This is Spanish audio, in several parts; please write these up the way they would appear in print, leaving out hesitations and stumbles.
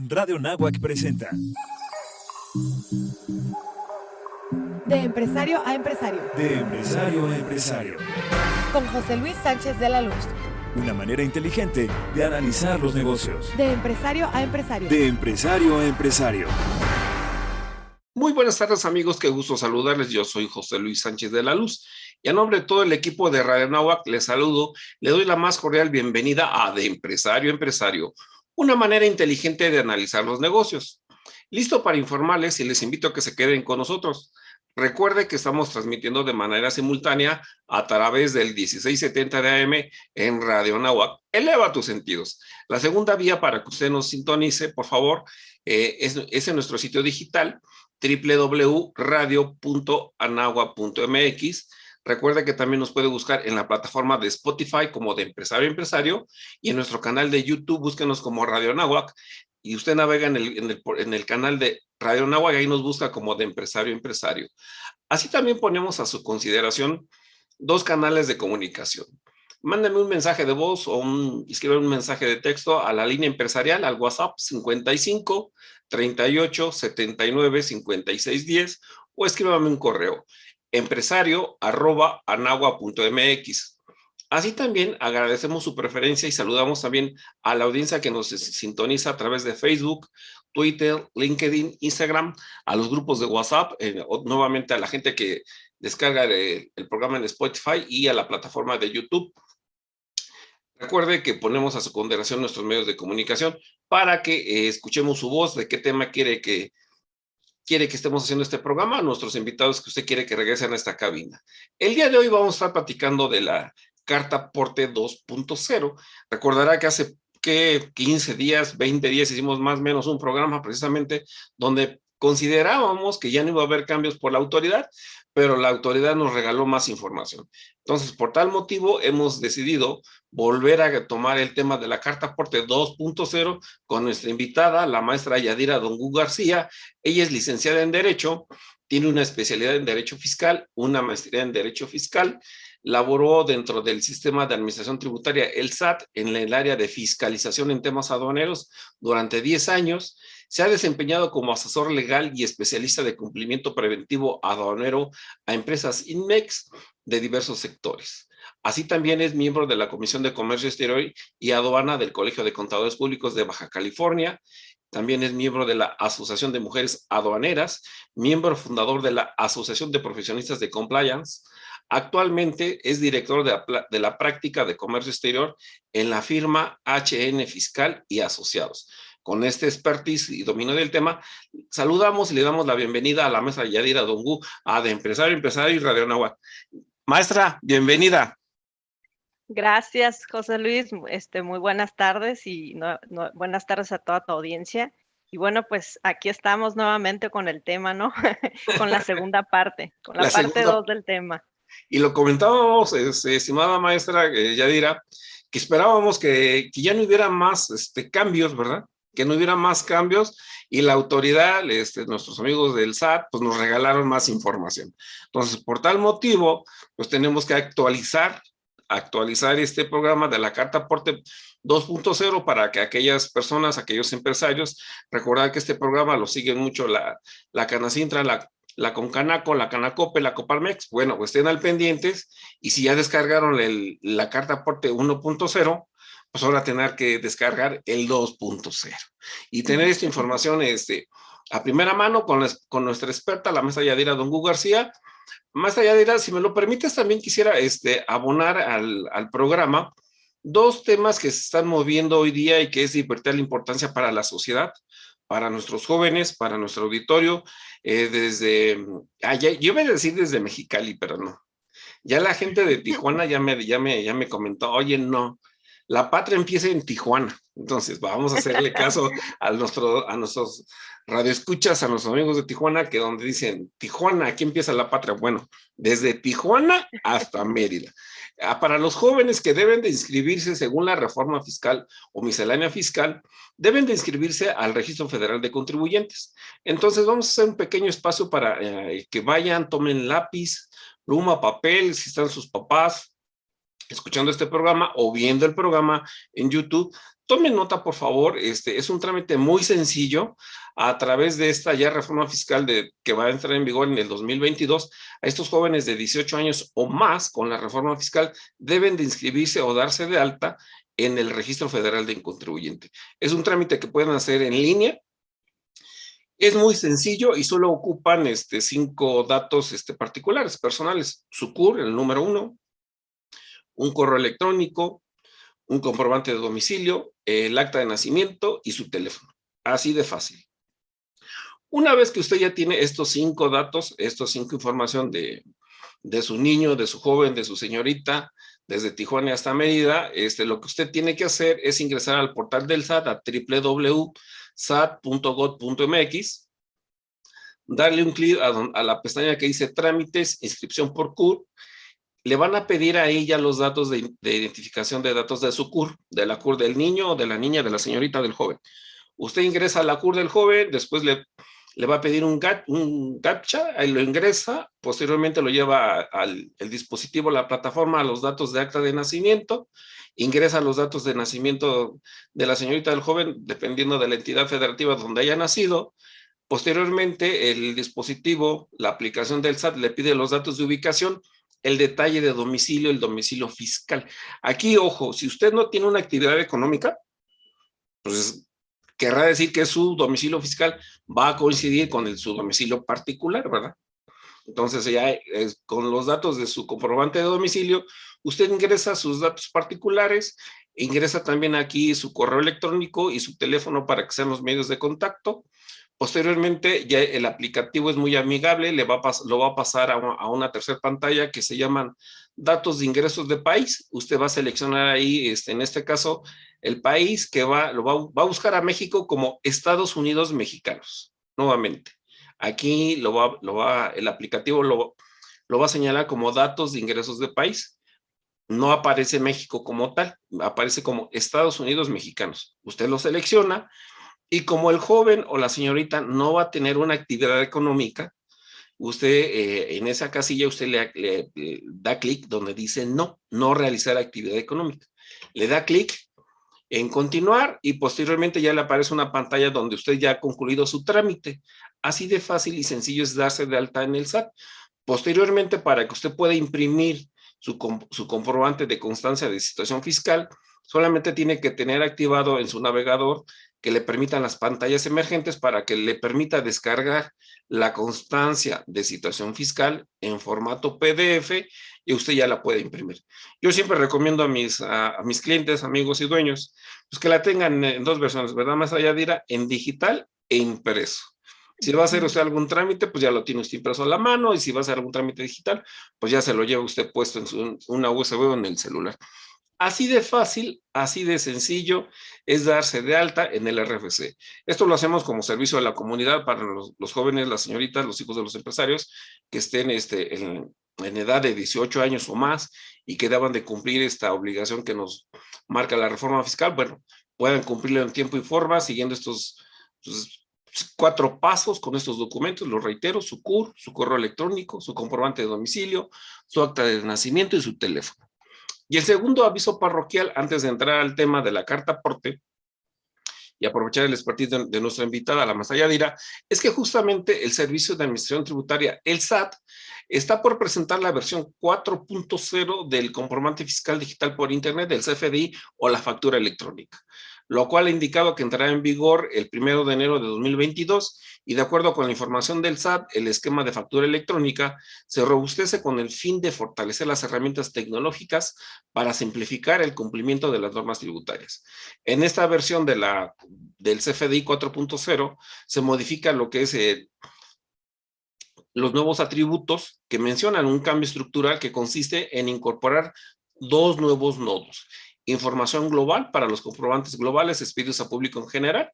Radio Náhuac presenta De empresario a empresario. De empresario a empresario. Con José Luis Sánchez de la Luz. Una manera inteligente de analizar los negocios. De empresario a empresario. De empresario a empresario. Muy buenas tardes, amigos, qué gusto saludarles. Yo soy José Luis Sánchez de la Luz y a nombre de todo el equipo de Radio Náhuac les saludo, le doy la más cordial bienvenida a De Empresario a Empresario, una manera inteligente de analizar los negocios. Listo para informarles y les invito a que se queden con nosotros. Recuerde que estamos transmitiendo de manera simultánea a través del 1670 de AM en Radio Náhuac. Eleva tus sentidos. La segunda vía para que usted nos sintonice, por favor, es en nuestro sitio digital www.radio.anagua.mx. Recuerda que también nos puede buscar en la plataforma de Spotify como de Empresario a Empresario y en nuestro canal de YouTube búsquenos como Radio Náhuac y usted navega en el canal de Radio Náhuac y ahí nos busca como de Empresario a Empresario. Así también ponemos a su consideración dos canales de comunicación. Mándame un mensaje de voz o escribe un mensaje de texto a la línea empresarial, al WhatsApp 55 38 79 56 10 o escríbame un correo empresario@anagua.mx. Así también agradecemos su preferencia y saludamos también a la audiencia que nos sintoniza a través de Facebook, Twitter, LinkedIn, Instagram, a los grupos de WhatsApp, nuevamente a la gente que descarga el programa en Spotify y a la plataforma de YouTube. Recuerde que ponemos a su consideración nuestros medios de comunicación para que escuchemos su voz, de qué tema quiere que estemos haciendo este programa, a nuestros invitados que usted quiere que regresen a esta cabina. El día de hoy vamos a estar platicando de la Carta Aporte 2.0. Recordará que hace 15 días, 20 días hicimos más o menos un programa precisamente donde considerábamos que ya no iba a haber cambios por la autoridad, pero la autoridad nos regaló más información. Entonces, por tal motivo, hemos decidido volver a tomar el tema de la Carta Aporte 2.0 con nuestra invitada, la maestra Yadira Dongú García. Ella es licenciada en Derecho, tiene una especialidad en Derecho Fiscal, una maestría en Derecho Fiscal, laboró dentro del sistema de administración tributaria, el SAT, en el área de fiscalización en temas aduaneros durante 10 años. Se ha desempeñado como asesor legal y especialista de cumplimiento preventivo aduanero a empresas INMEX de diversos sectores. Así también es miembro de la Comisión de Comercio Exterior y Aduana del Colegio de Contadores Públicos de Baja California. También es miembro de la Asociación de Mujeres Aduaneras, miembro fundador de la Asociación de Profesionistas de Compliance. Actualmente es director de la práctica de comercio exterior en la firma HN Fiscal y Asociados. Con este expertise y dominio del tema, saludamos y le damos la bienvenida a la maestra Yadira Dongú, de Empresario a Empresario y Radio Náhuac. Maestra, bienvenida. Gracias, José Luis. Muy buenas tardes y buenas tardes a toda tu audiencia. Y bueno, pues aquí estamos nuevamente con el tema, ¿no? Con la segunda parte, con la parte 2 del tema. Y lo comentábamos, estimada maestra Yadira, que esperábamos que ya no hubiera más cambios, ¿verdad? Que no hubiera más cambios y la autoridad, nuestros amigos del SAT, pues nos regalaron más información. Entonces, por tal motivo, pues tenemos que actualizar este programa de la Carta Aporte 2.0 para que aquellas personas, aquellos empresarios, recordar que este programa lo siguen mucho la Canacintra, la Concanaco, la Canacope, la Coparmex. Bueno, pues estén al pendientes y si ya descargaron la Carta Aporte 1.0, pues ahora tener que descargar el 2.0 y tener esta información a primera mano con nuestra experta, la maestra Yadira Dongú García. Maestra Yadira, si me lo permites, también quisiera abonar al programa dos temas que se están moviendo hoy día y que es de vital importancia para la sociedad, para nuestros jóvenes, para nuestro auditorio, yo iba a decir desde Mexicali, pero no. Ya la gente de Tijuana ya me comentó, oye, no, la patria empieza en Tijuana. Entonces, vamos a hacerle caso a nuestros radioescuchas, a nuestros amigos de Tijuana, que donde dicen, Tijuana, aquí empieza la patria. Bueno, desde Tijuana hasta Mérida. Para los jóvenes que deben de inscribirse según la reforma fiscal o miscelánea fiscal, deben de inscribirse al Registro Federal de Contribuyentes. Entonces, vamos a hacer un pequeño espacio para que vayan, tomen lápiz, pluma, papel, si están sus papás escuchando este programa o viendo el programa en YouTube, Tomen nota, por favor, es un trámite muy sencillo a través de esta ya reforma fiscal que va a entrar en vigor en el 2022. A estos jóvenes de 18 años o más con la reforma fiscal deben de inscribirse o darse de alta en el Registro Federal de Contribuyente. Es un trámite que pueden hacer en línea. Es muy sencillo y solo ocupan 5 datos particulares, personales. Su CUR, el número 1, un correo electrónico, un comprobante de domicilio, el acta de nacimiento y su teléfono. Así de fácil. Una vez que usted ya tiene estos 5 datos, estos 5 información de su niño, de su joven, de su señorita, desde Tijuana hasta Mérida, lo que usted tiene que hacer es ingresar al portal del SAT a www.sat.gov.mx, darle un clic a la pestaña que dice Trámites, Inscripción por CUR. Le van a pedir a ella los datos de identificación de datos de su CUR, de la CUR del niño, de la niña, de la señorita, del joven. Usted ingresa a la CUR del joven, después le va a pedir un CAPTCHA, ahí lo ingresa, posteriormente lo lleva al dispositivo, la plataforma, a los datos de acta de nacimiento, ingresa los datos de nacimiento de la señorita, del joven, dependiendo de la entidad federativa donde haya nacido. Posteriormente, el dispositivo, la aplicación del SAT, le pide los datos de ubicación, el detalle de domicilio, el domicilio fiscal. Aquí, ojo, si usted no tiene una actividad económica, pues querrá decir que su domicilio fiscal va a coincidir con su domicilio particular, ¿verdad? Entonces, ya con los datos de su comprobante de domicilio, usted ingresa sus datos particulares, ingresa también aquí su correo electrónico y su teléfono para que sean los medios de contacto. Posteriormente, ya el aplicativo es muy amigable, lo va a pasar a una tercera pantalla que se llaman datos de ingresos de país. Usted va a seleccionar ahí, en este caso, el país que va a buscar a México como Estados Unidos mexicanos, nuevamente. Aquí el aplicativo lo va a señalar como datos de ingresos de país. No aparece México como tal, aparece como Estados Unidos mexicanos. Usted lo selecciona. Y como el joven o la señorita no va a tener una actividad económica, usted en esa casilla usted le da clic donde dice no realizar actividad económica. Le da clic en continuar y posteriormente ya le aparece una pantalla donde usted ya ha concluido su trámite. Así de fácil y sencillo es darse de alta en el SAT. Posteriormente, para que usted pueda imprimir su comprobante de constancia de situación fiscal, solamente tiene que tener activado en su navegador que le permitan las pantallas emergentes para que le permita descargar la constancia de situación fiscal en formato PDF y usted ya la puede imprimir. Yo siempre recomiendo a mis clientes, amigos y dueños, pues que la tengan en 2 versiones, ¿verdad? Más allá de ir en digital e impreso. Si va a hacer usted algún trámite, pues ya lo tiene usted impreso a la mano, y si va a hacer algún trámite digital, pues ya se lo lleva usted puesto en una USB o en el celular. Así de fácil, así de sencillo es darse de alta en el RFC. Esto lo hacemos como servicio a la comunidad para los jóvenes, las señoritas, los hijos de los empresarios que estén en edad de 18 años o más y que deban de cumplir esta obligación que nos marca la reforma fiscal. Bueno, puedan cumplirlo en tiempo y forma siguiendo estos 4 pasos con estos documentos. Los reitero: su CUR, su correo electrónico, su comprobante de domicilio, su acta de nacimiento y su teléfono. Y el segundo aviso parroquial, antes de entrar al tema de la carta aporte y aprovechar el expertise de nuestra invitada, la maestra Yadira, es que justamente el Servicio de Administración Tributaria, el SAT, está por presentar la versión 4.0 del comprobante fiscal digital por internet, del CFDI o la factura electrónica, lo cual ha indicado que entrará en vigor el 1 de enero de 2022 y de acuerdo con la información del SAT, el esquema de factura electrónica se robustece con el fin de fortalecer las herramientas tecnológicas para simplificar el cumplimiento de las normas tributarias. En esta versión del CFDI 4.0 se modifica lo que es los nuevos atributos que mencionan un cambio estructural que consiste en incorporar 2 nuevos nodos: información global para los comprobantes globales expedidos a público en general,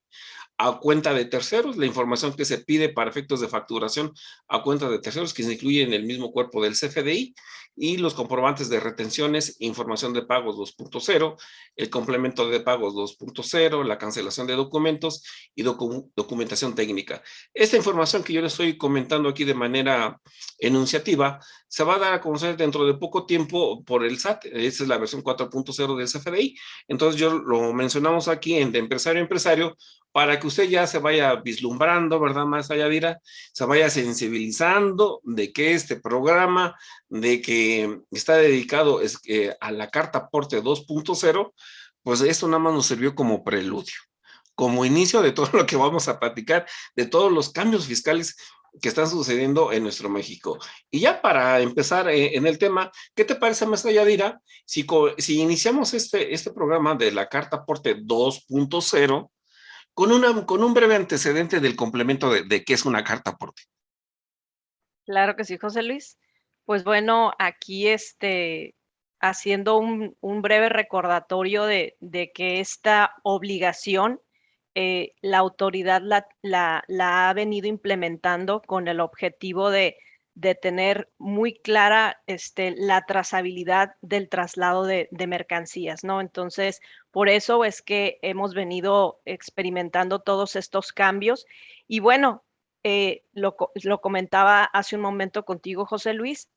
a cuenta de terceros, la información que se pide para efectos de facturación a cuenta de terceros, que se incluye en el mismo cuerpo del CFDI, y los comprobantes de retenciones, información de pagos 2.0, el complemento de pagos 2.0, la cancelación de documentos y documentación técnica. Esta información que yo les estoy comentando aquí de manera enunciativa se va a dar a conocer dentro de poco tiempo por el SAT. Esa es la versión 4.0 del CFDI. Entonces yo lo mencionamos aquí en de empresario a empresario para que usted ya se vaya vislumbrando, ¿verdad, maestra Yadira? Se vaya sensibilizando de que este programa, de que está dedicado a la carta aporte 2.0, pues esto nada más nos sirvió como preludio, como inicio de todo lo que vamos a platicar, de todos los cambios fiscales que están sucediendo en nuestro México. Y ya para empezar en el tema, ¿qué te parece, maestra Yadira, si iniciamos este programa de la carta aporte 2.0 con un breve antecedente del complemento de qué es una carta aporte? Claro que sí, José Luis. Pues bueno, aquí haciendo un breve recordatorio de que esta obligación la autoridad la ha venido implementando con el objetivo de tener muy clara la trazabilidad del traslado de mercancías, ¿no? Entonces, por eso es que hemos venido experimentando todos estos cambios. Y bueno, lo comentaba hace un momento contigo, José Luis,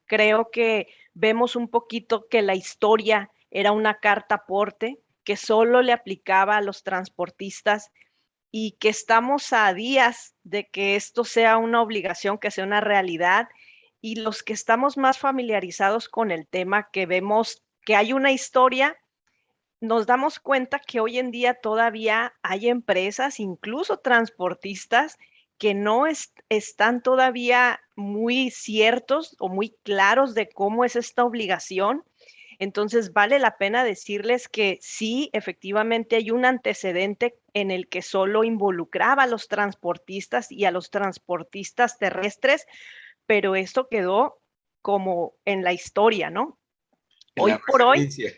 creo que vemos un poquito que la historia era una carta aporte que solo le aplicaba a los transportistas y que estamos a días de que esto sea una obligación, que sea una realidad. Y los que estamos más familiarizados con el tema, que vemos que hay una historia, nos damos cuenta que hoy en día todavía hay empresas, incluso transportistas, que no están todavía muy ciertos o muy claros de cómo es esta obligación. Entonces, vale la pena decirles que sí, efectivamente hay un antecedente en el que solo involucraba a los transportistas y a los transportistas terrestres, pero esto quedó como en la historia, ¿no? En Hoy la por hoy, referencia.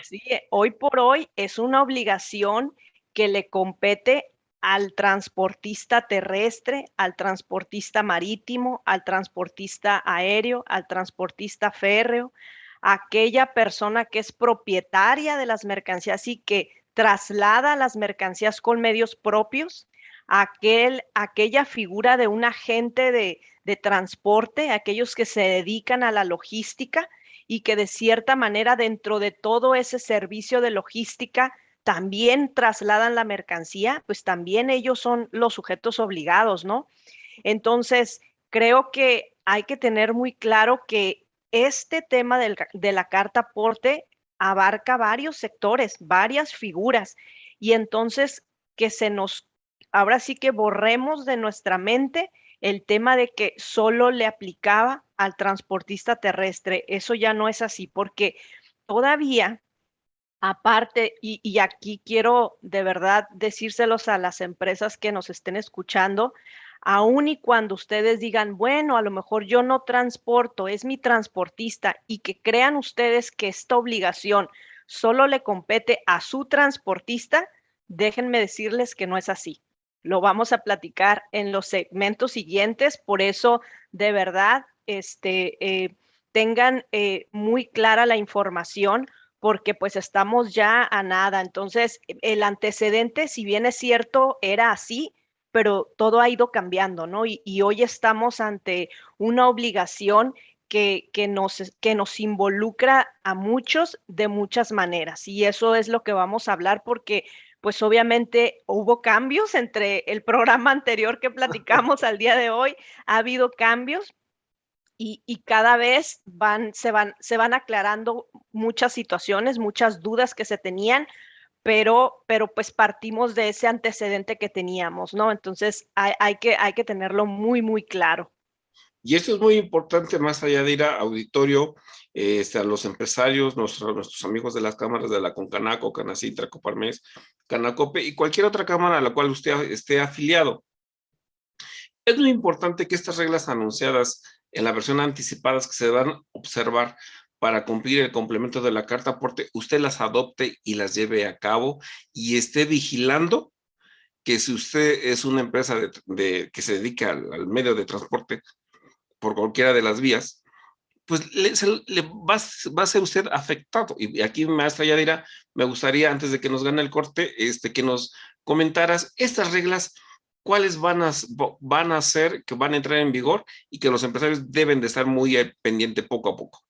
sí, hoy por hoy es una obligación que le compete al transportista terrestre, al transportista marítimo, al transportista aéreo, al transportista férreo, aquella persona que es propietaria de las mercancías y que traslada las mercancías con medios propios, aquella figura de un agente de transporte, aquellos que se dedican a la logística y que de cierta manera dentro de todo ese servicio de logística también trasladan la mercancía, pues también ellos son los sujetos obligados, ¿no? Entonces, creo que hay que tener muy claro que este tema de la carta aporte abarca varios sectores, varias figuras, y entonces que ahora sí que borremos de nuestra mente el tema de que solo le aplicaba al transportista terrestre. Eso ya no es así, porque todavía, aparte, y aquí quiero de verdad decírselos a las empresas que nos estén escuchando, aun y cuando ustedes digan, bueno, a lo mejor yo no transporto, es mi transportista, y que crean ustedes que esta obligación solo le compete a su transportista, déjenme decirles que no es así. Lo vamos a platicar en los segmentos siguientes, por eso, de verdad, tengan muy clara la información, porque pues estamos ya a nada. Entonces, el antecedente, si bien es cierto, era así, pero todo ha ido cambiando, ¿no? Y hoy estamos ante una obligación que nos involucra a muchos de muchas maneras. Y eso es lo que vamos a hablar porque pues obviamente hubo cambios entre el programa anterior que platicamos al día de hoy, ha habido cambios y cada vez se van aclarando muchas situaciones, muchas dudas que se tenían, pero pues partimos de ese antecedente que teníamos, ¿no? Entonces hay que tenerlo muy, muy claro. Y esto es muy importante, más allá de ir a auditorio, a los empresarios, nuestros amigos de las cámaras de la Concanaco, Canacitra, Coparmex, Canacope y cualquier otra cámara a la cual usted esté afiliado. Es muy importante que estas reglas anunciadas en la versión anticipadas que se van a observar para cumplir el complemento de la carta aporte, usted las adopte y las lleve a cabo y esté vigilando que si usted es una empresa que se dedica al medio de transporte por cualquiera de las vías, pues va a ser usted afectado. Y aquí, maestra Yadira, me gustaría, antes de que nos gane el corte, que nos comentaras estas reglas, cuáles van a ser, que van a entrar en vigor y que los empresarios deben de estar muy pendiente poco a poco.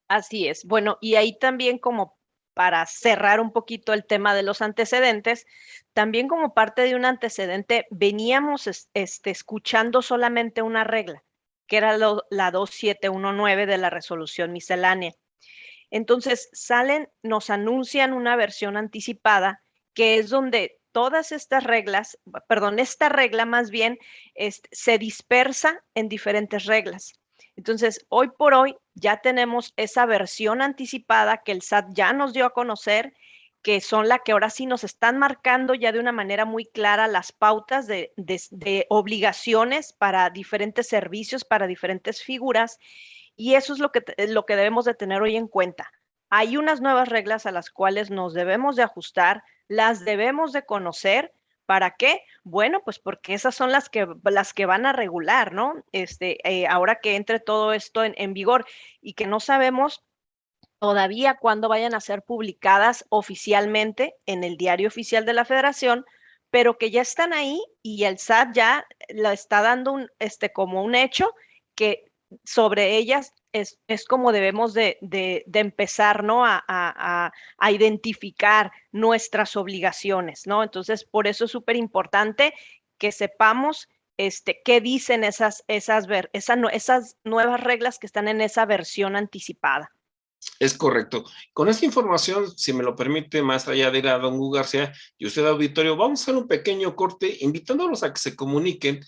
Así es. Bueno, y ahí también como para cerrar un poquito el tema de los antecedentes, también como parte de un antecedente, veníamos escuchando solamente una regla, que era la 2719 de la resolución miscelánea. Entonces nos anuncian una versión anticipada, que es donde todas estas reglas, perdón, esta regla más bien se dispersa en diferentes reglas. Entonces, hoy por hoy ya tenemos esa versión anticipada que el SAT ya nos dio a conocer, que son la que ahora sí nos están marcando ya de una manera muy clara las pautas de obligaciones para diferentes servicios, para diferentes figuras, y eso es lo que debemos de tener hoy en cuenta. Hay unas nuevas reglas a las cuales nos debemos de ajustar, las debemos de conocer. ¿Para qué? Bueno, pues porque esas son las que van a regular, ¿no? Ahora que entre todo esto en vigor y que no sabemos todavía cuándo vayan a ser publicadas oficialmente en el Diario Oficial de la Federación, pero que ya están ahí y el SAT ya lo está dando como un hecho que sobre ellas es como debemos de empezar, ¿no? A identificar nuestras obligaciones, ¿no? Entonces, por eso es súper importante que sepamos qué dicen esas nuevas reglas que están en esa versión anticipada. Es correcto. Con esta información, si me lo permite, más allá de ir a don Hugo García y usted, auditorio, vamos a hacer un pequeño corte, invitándolos a que se comuniquen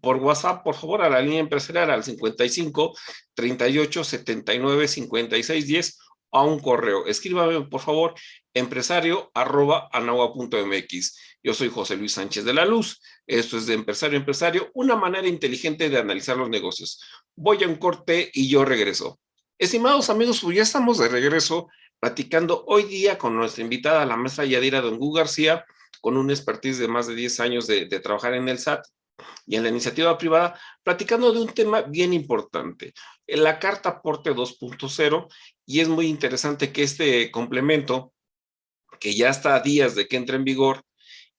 por WhatsApp, por favor, a la línea empresarial al 55 38 79 56 10, a un correo. Escríbame, por favor, empresario@anagua.mx. Yo soy José Luis Sánchez de la Luz. Esto es de Empresario a Empresario, una manera inteligente de analizar los negocios. Voy a un corte y yo regreso. Estimados amigos, pues ya estamos de regreso platicando hoy día con nuestra invitada, la maestra Yadira don Hugo García, con un expertise de más de 10 años de trabajar en el SAT y en la iniciativa privada, platicando de un tema bien importante, la Carta Aporte 2.0, y es muy interesante que este complemento, que ya está a días de que entre en vigor,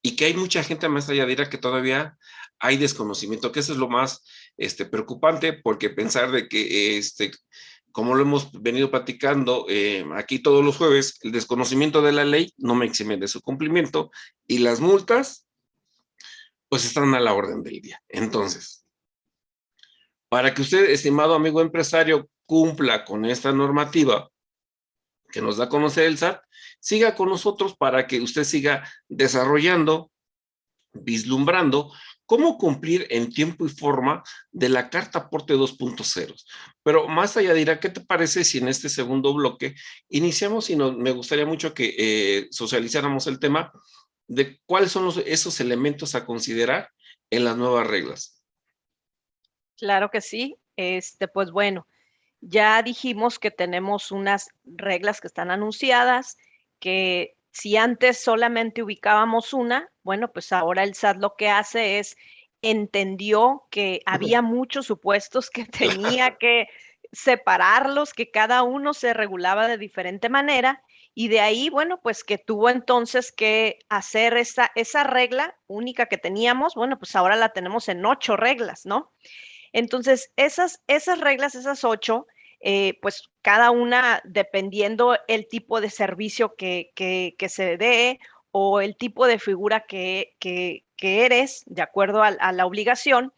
y que hay mucha gente, maestra Yadira, que todavía hay desconocimiento, que eso es lo más preocupante, porque pensar de que como lo hemos venido platicando aquí todos los jueves, el desconocimiento de la ley no me exime de su cumplimiento y las multas pues están a la orden del día. Entonces, para que usted, estimado amigo empresario, cumpla con esta normativa que nos da a conocer el SAT, siga con nosotros para que usted siga desarrollando, vislumbrando cómo cumplir en tiempo y forma de la Carta Aporte 2.0. Pero más allá dirá, ¿qué te parece si en este segundo bloque iniciamos y me gustaría mucho que socializáramos el tema de cuáles son esos elementos a considerar en las nuevas reglas? Claro que sí. Pues bueno, ya dijimos que tenemos unas reglas que están anunciadas, que si antes solamente ubicábamos una, bueno, pues ahora el SAT lo que hace es entendió que había muchos supuestos que tenía que separarlos, que cada uno se regulaba de diferente manera, y de ahí, bueno, pues que tuvo entonces que hacer esa regla única que teníamos, bueno, pues ahora la tenemos en 8 reglas, ¿no? Entonces, esas reglas, esas 8, pues cada una dependiendo el tipo de servicio que se dé o el tipo de figura que eres, de acuerdo a la obligación,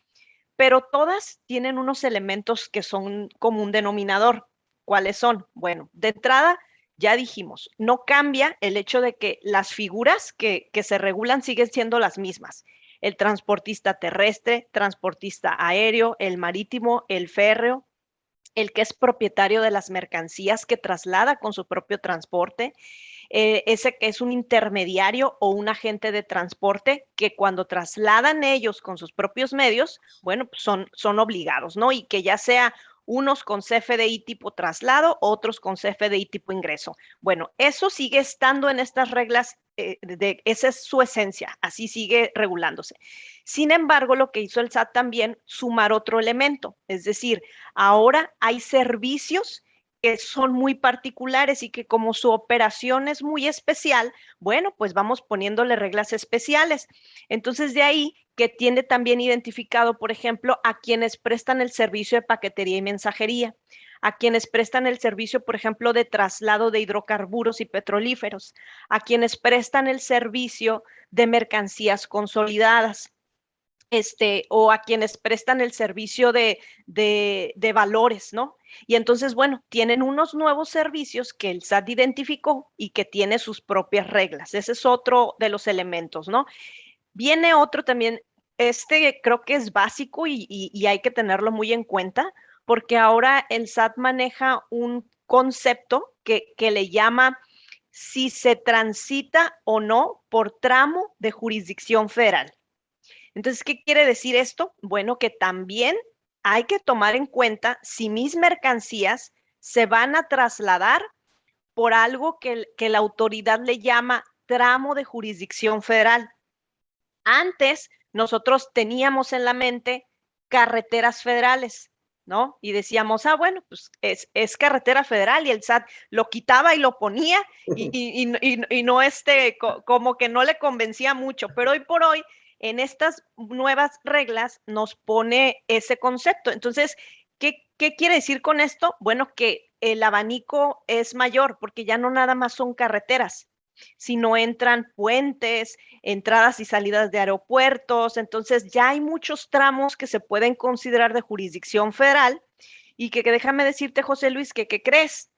pero todas tienen unos elementos que son como un denominador. ¿Cuáles son? Bueno, de entrada, ya dijimos, no cambia el hecho de que las figuras que se regulan siguen siendo las mismas. El transportista terrestre, transportista aéreo, el marítimo, el férreo, el que es propietario de las mercancías que traslada con su propio transporte, ese que es un intermediario o un agente de transporte que cuando trasladan ellos con sus propios medios, bueno, pues son obligados, ¿no? Y que ya sea unos con CFDI tipo traslado, otros con CFDI tipo ingreso. Bueno, eso sigue estando en estas reglas, esa es su esencia, así sigue regulándose. Sin embargo, lo que hizo el SAT también, sumar otro elemento, es decir, ahora hay servicios que son muy particulares y que como su operación es muy especial, bueno, pues vamos poniéndole reglas especiales. Entonces, de ahí que tiene también identificado, por ejemplo, a quienes prestan el servicio de paquetería y mensajería, a quienes prestan el servicio, por ejemplo, de traslado de hidrocarburos y petrolíferos, a quienes prestan el servicio de mercancías consolidadas. O a quienes prestan el servicio de valores, ¿no? Y entonces, bueno, tienen unos nuevos servicios que el SAT identificó y que tiene sus propias reglas. Ese es otro de los elementos, ¿no? Viene otro también, creo que es básico y hay que tenerlo muy en cuenta, porque ahora el SAT maneja un concepto que le llama si se transita o no por tramo de jurisdicción federal. Entonces, ¿qué quiere decir esto? Bueno, que también hay que tomar en cuenta si mis mercancías se van a trasladar por algo que la autoridad le llama tramo de jurisdicción federal. Antes, nosotros teníamos en la mente carreteras federales, ¿no? Y decíamos, bueno, pues es carretera federal, y el SAT lo quitaba y lo ponía y no como que no le convencía mucho, pero hoy por hoy en estas nuevas reglas nos pone ese concepto. Entonces, ¿qué quiere decir con esto? Bueno, que el abanico es mayor porque ya no nada más son carreteras, sino entran puentes, entradas y salidas de aeropuertos. Entonces ya hay muchos tramos que se pueden considerar de jurisdicción federal y que déjame decirte, José Luis, que ¿qué crees?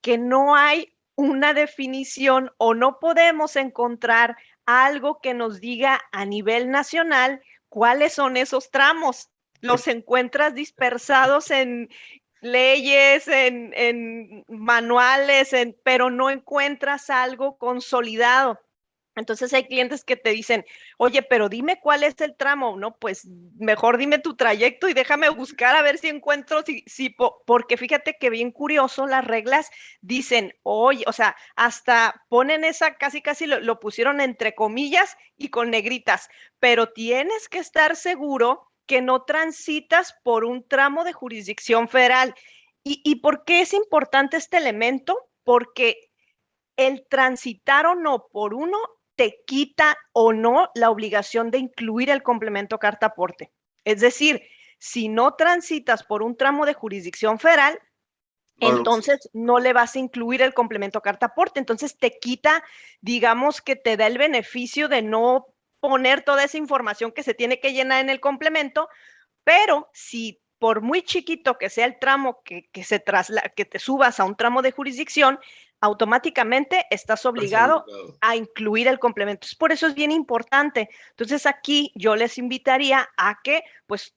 Que no hay una definición o no podemos encontrar algo que nos diga a nivel nacional cuáles son esos tramos. Los encuentras dispersados en leyes, en manuales, pero no encuentras algo consolidado. Entonces hay clientes que te dicen, oye, pero dime cuál es el tramo, ¿no? Pues mejor dime tu trayecto y déjame buscar a ver si encuentro, porque fíjate que bien curioso, las reglas dicen, oye, o sea, hasta ponen esa, casi lo pusieron entre comillas y con negritas, pero tienes que estar seguro que no transitas por un tramo de jurisdicción federal. ¿Y por qué es importante este elemento? Porque el transitar o no por uno te quita o no la obligación de incluir el complemento carta aporte. Es decir, si no transitas por un tramo de jurisdicción federal, entonces no le vas a incluir el complemento carta aporte. Entonces te quita, digamos que te da el beneficio de no poner toda esa información que se tiene que llenar en el complemento, pero si por muy chiquito que sea el tramo que te subas a un tramo de jurisdicción, automáticamente estás obligado a incluir el complemento. Por eso es bien importante. Entonces aquí yo les invitaría a que pues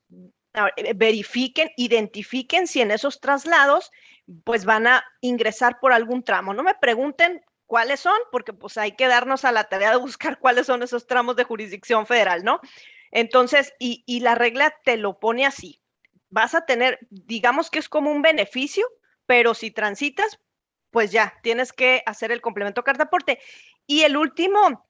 verifiquen, identifiquen si en esos traslados pues van a ingresar por algún tramo. No me pregunten cuáles son, porque pues hay que darnos a la tarea de buscar cuáles son esos tramos de jurisdicción federal, ¿no? Entonces, y la regla te lo pone así. Vas a tener, digamos que es como un beneficio, pero si transitas, pues ya, tienes que hacer el complemento carta aporte. Y el último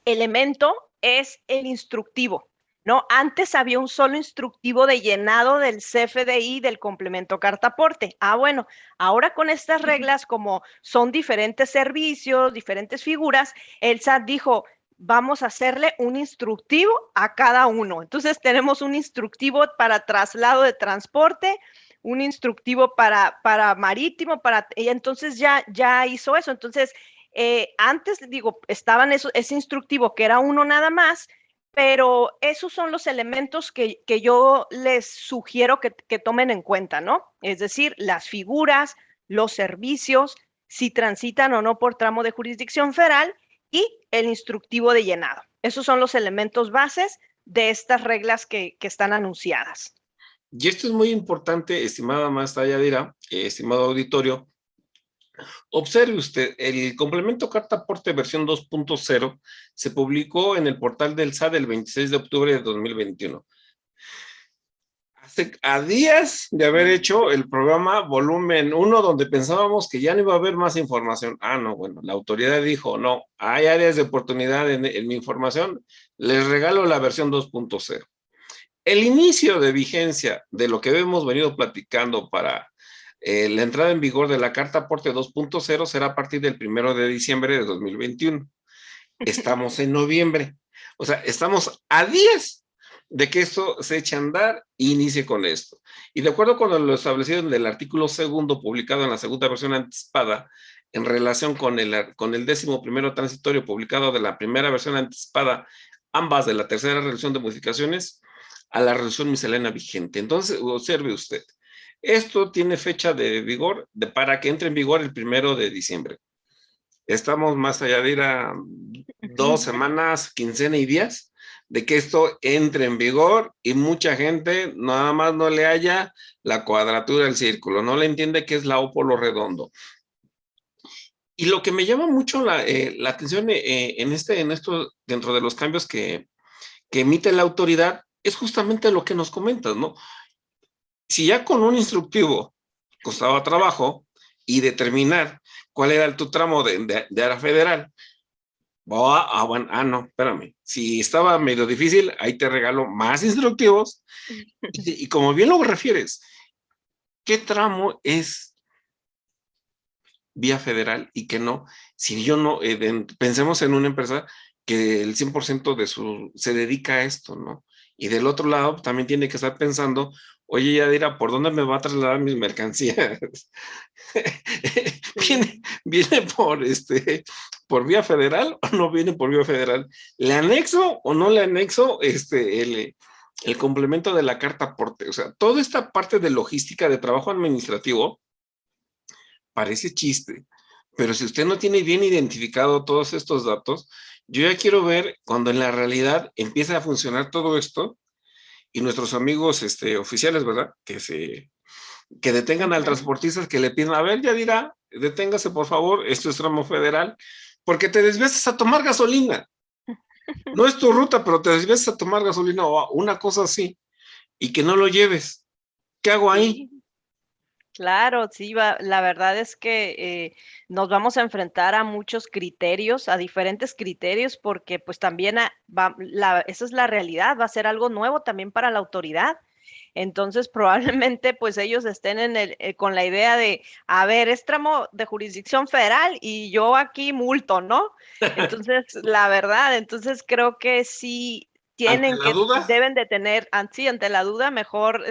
elemento es el instructivo, ¿no? Antes había un solo instructivo de llenado del CFDI del complemento carta aporte. Bueno, ahora con estas reglas, como son diferentes servicios, diferentes figuras, el SAT dijo, vamos a hacerle un instructivo a cada uno. Entonces tenemos un instructivo para traslado de transporte, un instructivo para marítimo, y entonces ya hizo eso. Entonces, antes, digo, estaban ese instructivo que era uno nada más, pero esos son los elementos que yo les sugiero que tomen en cuenta, ¿no? Es decir, las figuras, los servicios, si transitan o no por tramo de jurisdicción federal, y el instructivo de llenado. Esos son los elementos bases de estas reglas que están anunciadas. Y esto es muy importante, estimada maestra Yadira, estimado auditorio. Observe usted, el complemento carta aporte versión 2.0 se publicó en el portal del SAT el 26 de octubre de 2021. A días de haber hecho el programa volumen 1, donde pensábamos que ya no iba a haber más información. No, bueno, la autoridad dijo, no, hay áreas de oportunidad en mi información, les regalo la versión 2.0. El inicio de vigencia de lo que hemos venido platicando para la entrada en vigor de la Carta Aporte 2.0 será a partir del 1 de diciembre de 2021. Estamos en noviembre. O sea, estamos a días de que esto se eche a andar e inicie con esto. Y de acuerdo con lo establecido en el artículo 2 publicado en la segunda versión anticipada, en relación con el 11º transitorio publicado de la primera versión anticipada, ambas de la tercera revisión de modificaciones, a la resolución miscelánea vigente. Entonces, observe usted, esto tiene fecha de vigor para que entre en vigor el 1 de diciembre. Estamos más allá de ir a 2 semanas, quincena y días de que esto entre en vigor, y mucha gente nada más no le halla la cuadratura del círculo, no le entiende qué es la O por lo redondo. Y lo que me llama mucho la atención en esto, dentro de los cambios que emite la autoridad, es justamente lo que nos comentas, ¿no? Si ya con un instructivo costaba trabajo y determinar cuál era tu tramo de área federal, bueno, no, espérame. Si estaba medio difícil, ahí te regalo más instructivos. Y como bien lo refieres, ¿qué tramo es vía federal y qué no? Si yo no, pensemos en una empresa que el 100% se dedica a esto, ¿no? Y del otro lado también tiene que estar pensando, oye, Yadira, ¿por dónde me va a trasladar mis mercancías? ¿Viene por vía federal o no viene por vía federal? ¿Le anexo o no le anexo el complemento de la carta aporte? O sea, toda esta parte de logística de trabajo administrativo parece chiste, pero si usted no tiene bien identificado todos estos datos, yo ya quiero ver cuando en la realidad empieza a funcionar todo esto y nuestros amigos oficiales, ¿verdad? Que detengan al transportista, que le pidan, a ver, Yadira, deténgase por favor, esto es tramo federal, porque te desvías a tomar gasolina. No es tu ruta, pero te desvías a tomar gasolina o una cosa así, y que no lo lleves. ¿Qué hago ahí? Claro, sí, la verdad es que nos vamos a enfrentar a muchos criterios, a diferentes criterios, porque pues también esa es la realidad, va a ser algo nuevo también para la autoridad. Entonces, probablemente pues ellos estén con la idea de, a ver, es tramo de jurisdicción federal y yo aquí multo, ¿no? Entonces, la verdad, entonces creo que sí ¿Ante la duda? deben de tener, sí, ante la duda, mejor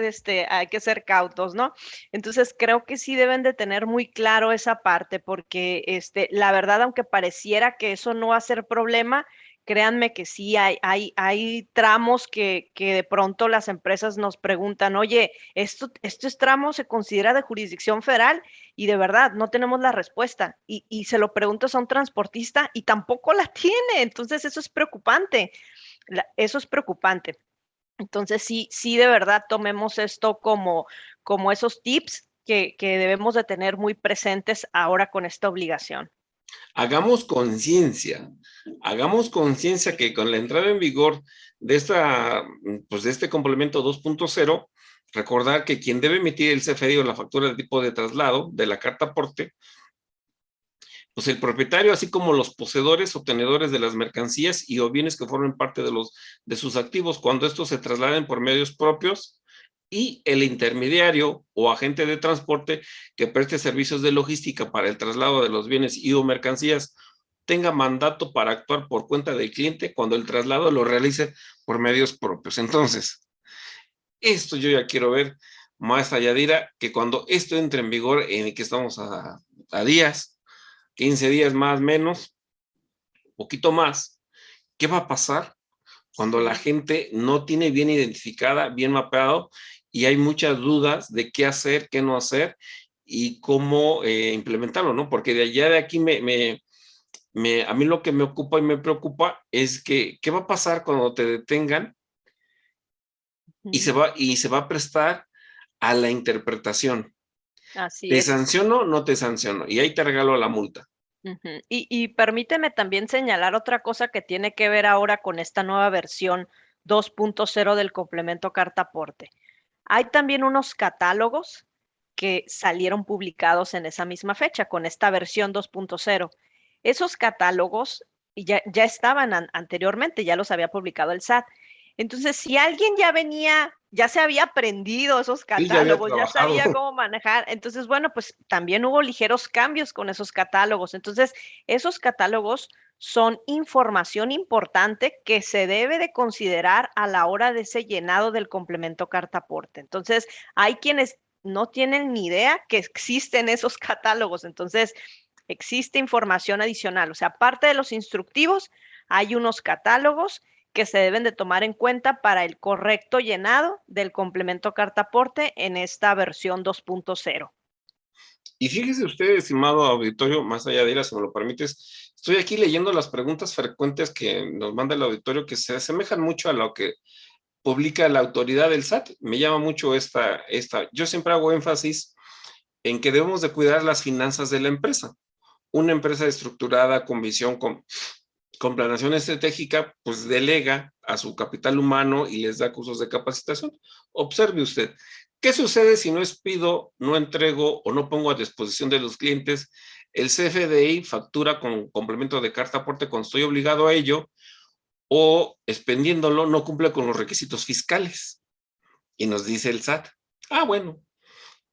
hay que ser cautos, ¿no? Entonces, creo que sí deben de tener muy claro esa parte, porque la verdad, aunque pareciera que eso no va a ser problema, créanme que sí, hay tramos que de pronto las empresas nos preguntan, oye, ¿este tramo se considera de jurisdicción federal? Y de verdad, no tenemos la respuesta. Y se lo preguntas a un transportista y tampoco la tiene. Entonces, eso es preocupante. Eso es preocupante. Entonces, sí, de verdad, tomemos esto como esos tips que debemos de tener muy presentes ahora con esta obligación. Hagamos conciencia que con la entrada en vigor de este complemento 2.0, recordar que quien debe emitir el CFDI o la factura de tipo de traslado de la carta aporte, pues el propietario, así como los poseedores o tenedores de las mercancías y o bienes que formen parte de sus activos, cuando estos se trasladen por medios propios, y el intermediario o agente de transporte que preste servicios de logística para el traslado de los bienes y o mercancías tenga mandato para actuar por cuenta del cliente cuando el traslado lo realice por medios propios. Entonces, esto yo ya quiero ver, maestra Yadira, que cuando esto entre en vigor, en el que estamos a días, 15 días más, menos, poquito más, ¿qué va a pasar cuando la gente no tiene bien identificada, bien mapeado, y hay muchas dudas de qué hacer, qué no hacer y cómo implementarlo, ¿no? Porque de aquí a mí lo que me ocupa y me preocupa es que, ¿qué va a pasar cuando te detengan y se va a prestar a la interpretación? Así ¿Te es. sanciono? No te sanciono. Y ahí te regalo la multa. Y permíteme también señalar otra cosa que tiene que ver ahora con esta nueva versión 2.0 del complemento carta aporte. Hay también unos catálogos que salieron publicados en esa misma fecha, con esta versión 2.0. Esos catálogos ya estaban anteriormente, ya los había publicado el SAT. Entonces, si alguien ya se había aprendido esos Sí, ya había catálogos, ya trabajado. sabía cómo manejar, entonces, bueno, pues también hubo ligeros cambios con esos catálogos. Entonces, esos catálogos son información importante que se debe de considerar a la hora de ese llenado del complemento carta aporte. Entonces, hay quienes no tienen ni idea que existen esos catálogos. Entonces, existe información adicional. O sea, aparte de los instructivos, hay unos catálogos que se deben de tomar en cuenta para el correcto llenado del complemento carta aporte en esta versión 2.0. Y fíjese usted, estimado auditorio, más allá de ir, si me lo permites, estoy aquí leyendo las preguntas frecuentes que nos manda el auditorio que se asemejan mucho a lo que publica la autoridad del SAT. Me llama mucho yo siempre hago énfasis en que debemos de cuidar las finanzas de la empresa. Una empresa estructurada con visión, con planeación estratégica, pues delega a su capital humano y les da cursos de capacitación. Observe usted, ¿qué sucede si no expido, no entrego o no pongo a disposición de los clientes el CFDI, factura con complemento de carta aporte cuando estoy obligado a ello, o expendiéndolo no cumple con los requisitos fiscales? Y nos dice el SAT, bueno,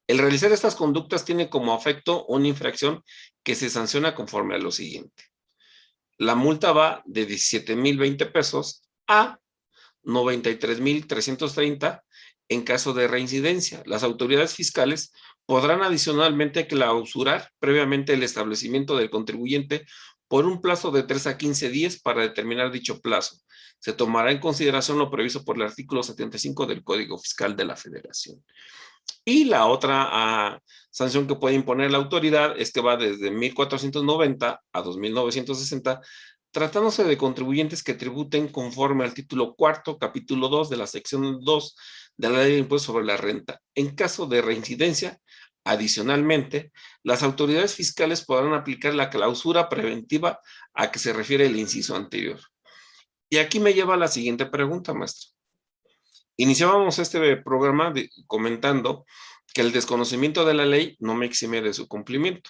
el realizar estas conductas tiene como efecto una infracción que se sanciona conforme a lo siguiente. La multa va de 17,020 pesos a 93,330 en caso de reincidencia. Las autoridades fiscales podrán adicionalmente clausurar previamente el establecimiento del contribuyente por un plazo de 3 a 15 días para determinar dicho plazo. Se tomará en consideración lo previsto por el artículo 75 del Código Fiscal de la Federación. Y la otra sanción que puede imponer la autoridad es que va desde 1,490 a 2,960, tratándose de contribuyentes que tributen conforme al título cuarto, capítulo 2 de la sección 2 de la ley de impuesto sobre la renta. En caso de reincidencia, adicionalmente, las autoridades fiscales podrán aplicar la clausura preventiva a que se refiere el inciso anterior. Y aquí me lleva a la siguiente pregunta, maestro. Iniciábamos este programa comentando que el desconocimiento de la ley no me exime de su cumplimiento.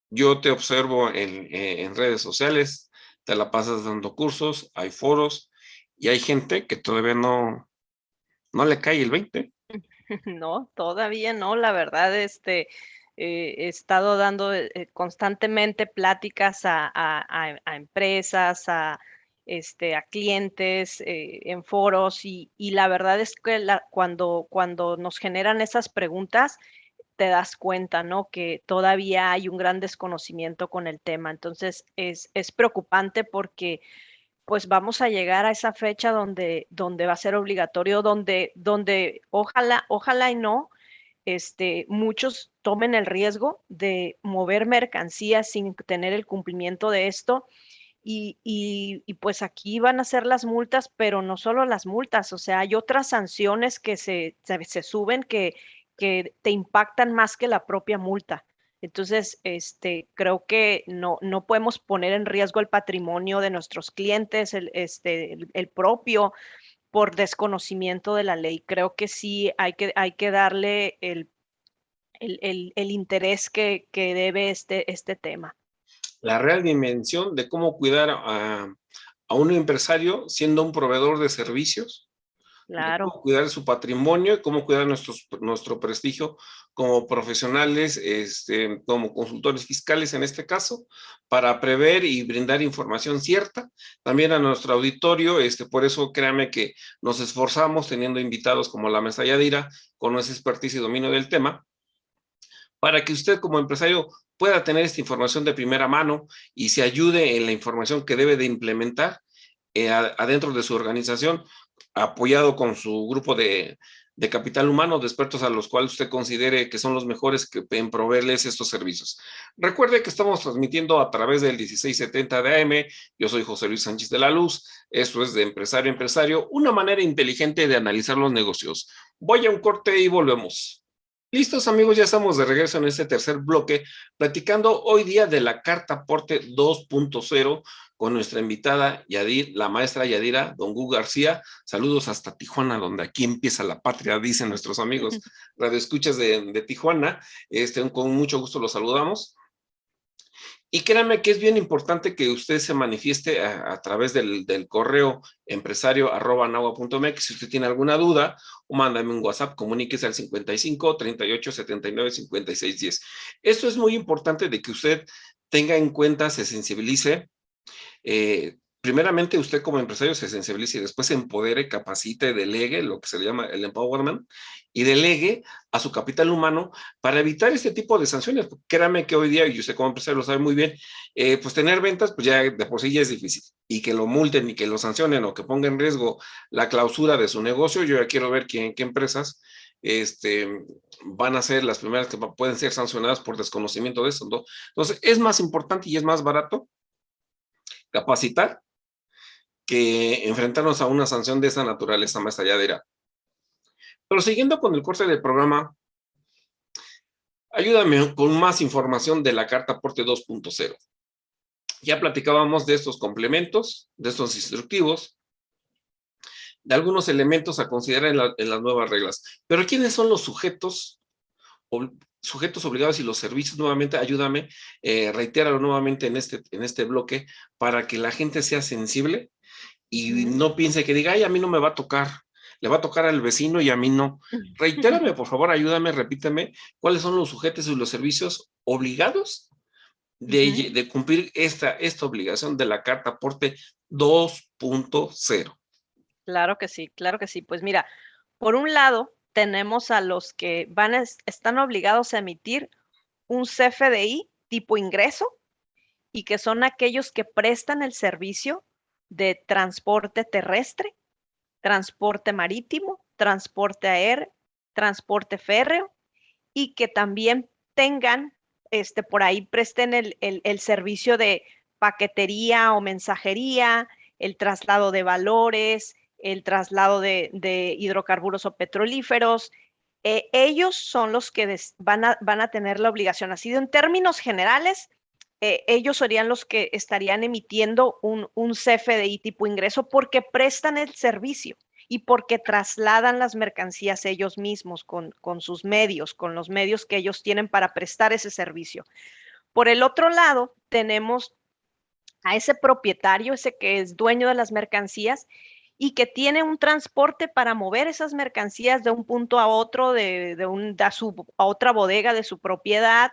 Yo te observo en redes sociales, te la pasas dando cursos, hay foros y hay gente que todavía no le cae el 20. No, todavía no, la verdad, he estado dando constantemente pláticas a empresas, a clientes, en foros, y la verdad es que cuando nos generan esas preguntas, te das cuenta, ¿no? Que todavía hay un gran desconocimiento con el tema. Entonces, es preocupante porque pues vamos a llegar a esa fecha donde va a ser obligatorio, donde ojalá y no, muchos tomen el riesgo de mover mercancías sin tener el cumplimiento de esto. Y pues aquí van a ser las multas, pero no solo las multas, o sea, hay otras sanciones que se suben que te impactan más que la propia multa. Entonces, creo que no podemos poner en riesgo el patrimonio de nuestros clientes, el propio, por desconocimiento de la ley. Creo que sí hay que darle el interés que debe este tema. La real dimensión de cómo cuidar a un empresario siendo un proveedor de servicios, de Claro. cómo cuidar su patrimonio y cómo cuidar nuestro prestigio como profesionales, como consultores fiscales en este caso, para prever y brindar información cierta. También a nuestro auditorio, por eso créanme que nos esforzamos teniendo invitados como la mesa Yadira, con esa expertise y dominio del tema, para que usted como empresario pueda tener esta información de primera mano y se ayude en la información que debe de implementar adentro de su organización, apoyado con su grupo de capital humano, de expertos a los cuales usted considere que son los mejores en proveerles estos servicios. Recuerde que estamos transmitiendo a través del 1670 de AM. Yo soy José Luis Sánchez de la Luz. Esto es de Empresario a Empresario, una manera inteligente de analizar los negocios. Voy a un corte y volvemos. Listos, amigos, ya estamos de regreso en este tercer bloque, platicando hoy día de la Carta Aporte 2.0 con nuestra invitada Yadir, la maestra Yadira Don Gu García. Saludos hasta Tijuana, donde aquí empieza la patria, dicen nuestros amigos radioescuchas de Tijuana. Con mucho gusto los saludamos. Y créanme que es bien importante que usted se manifieste a través del correo empresario@nahua.mx. Si usted tiene alguna duda, o mándame un WhatsApp, comuníquese al 55 38 79 56 10. Esto es muy importante de que usted tenga en cuenta, se sensibilice. Primeramente, usted como empresario se sensibilice y después se empodere, capacite, delegue, lo que se le llama el empowerment, y delegue a su capital humano para evitar este tipo de sanciones. Créame que hoy día, y usted como empresario lo sabe muy bien, pues tener ventas, pues ya de por sí ya es difícil. Y que lo multen y que lo sancionen o que ponga en riesgo la clausura de su negocio, yo ya quiero ver qué empresas van a ser las primeras que pueden ser sancionadas por desconocimiento de eso, ¿no? Entonces, es más importante y es más barato capacitar que enfrentarnos a una sanción de esa naturaleza, maestra Yadira. Pero siguiendo con el corte del programa, ayúdame con más información de la Carta Aporte 2.0. Ya platicábamos de estos complementos, de estos instructivos, de algunos elementos a considerar en las nuevas reglas. Pero ¿quiénes son los sujetos obligados y los servicios? Nuevamente, ayúdame, reitéralo nuevamente en este bloque para que la gente sea sensible y no piense que diga, ay, a mí no me va a tocar, le va a tocar al vecino y a mí no. Reitérame, por favor, ayúdame, repítame, ¿cuáles son los sujetos y los servicios obligados de cumplir esta obligación de la Carta Aporte 2.0? Claro que sí, claro que sí. Pues mira, por un lado, tenemos a los que están obligados a emitir un CFDI tipo ingreso y que son aquellos que prestan el servicio de transporte terrestre, transporte marítimo, transporte aéreo, transporte férreo y que también tengan, por ahí presten el servicio de paquetería o mensajería, el traslado de valores, el traslado de hidrocarburos o petrolíferos. Ellos son los que van a tener la obligación. Así en términos generales, ellos serían los que estarían emitiendo un CFDI tipo ingreso porque prestan el servicio y porque trasladan las mercancías ellos mismos con sus medios, con los medios que ellos tienen para prestar ese servicio. Por el otro lado, tenemos a ese propietario, ese que es dueño de las mercancías y que tiene un transporte para mover esas mercancías de un punto a otro, a otra bodega de su propiedad.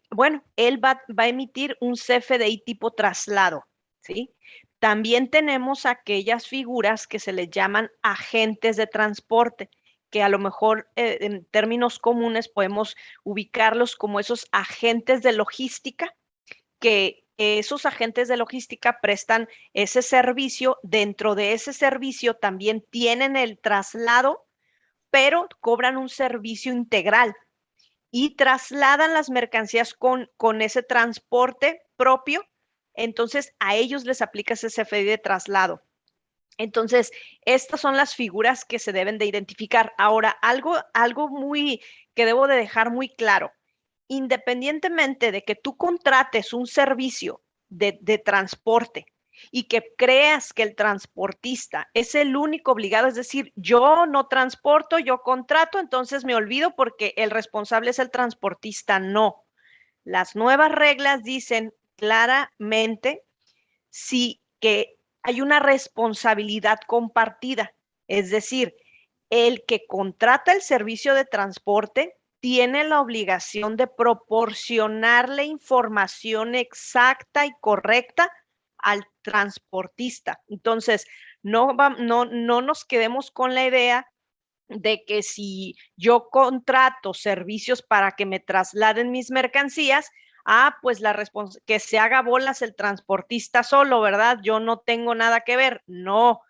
Bueno, él va a emitir un CFDI tipo traslado, ¿sí? También tenemos aquellas figuras que se les llaman agentes de transporte, que a lo mejor en términos comunes podemos ubicarlos como esos agentes de logística, que esos agentes de logística prestan ese servicio. Dentro de ese servicio también tienen el traslado, pero cobran un servicio integral y trasladan las mercancías con ese transporte propio. Entonces, a ellos les aplica ese CFDI de traslado. Entonces, estas son las figuras que se deben de identificar. Ahora, algo muy que debo de dejar muy claro. Independientemente de que tú contrates un servicio de transporte y que creas que el transportista es el único obligado, es decir, yo no transporto, yo contrato, entonces me olvido porque el responsable es el transportista. No. Las nuevas reglas dicen claramente que hay una responsabilidad compartida, es decir, el que contrata el servicio de transporte tiene la obligación de proporcionarle información exacta y correcta al transportista. Entonces, no nos quedemos con la idea de que si yo contrato servicios para que me trasladen mis mercancías, pues que se haga bolas el transportista solo, ¿verdad? Yo no tengo nada que ver. No,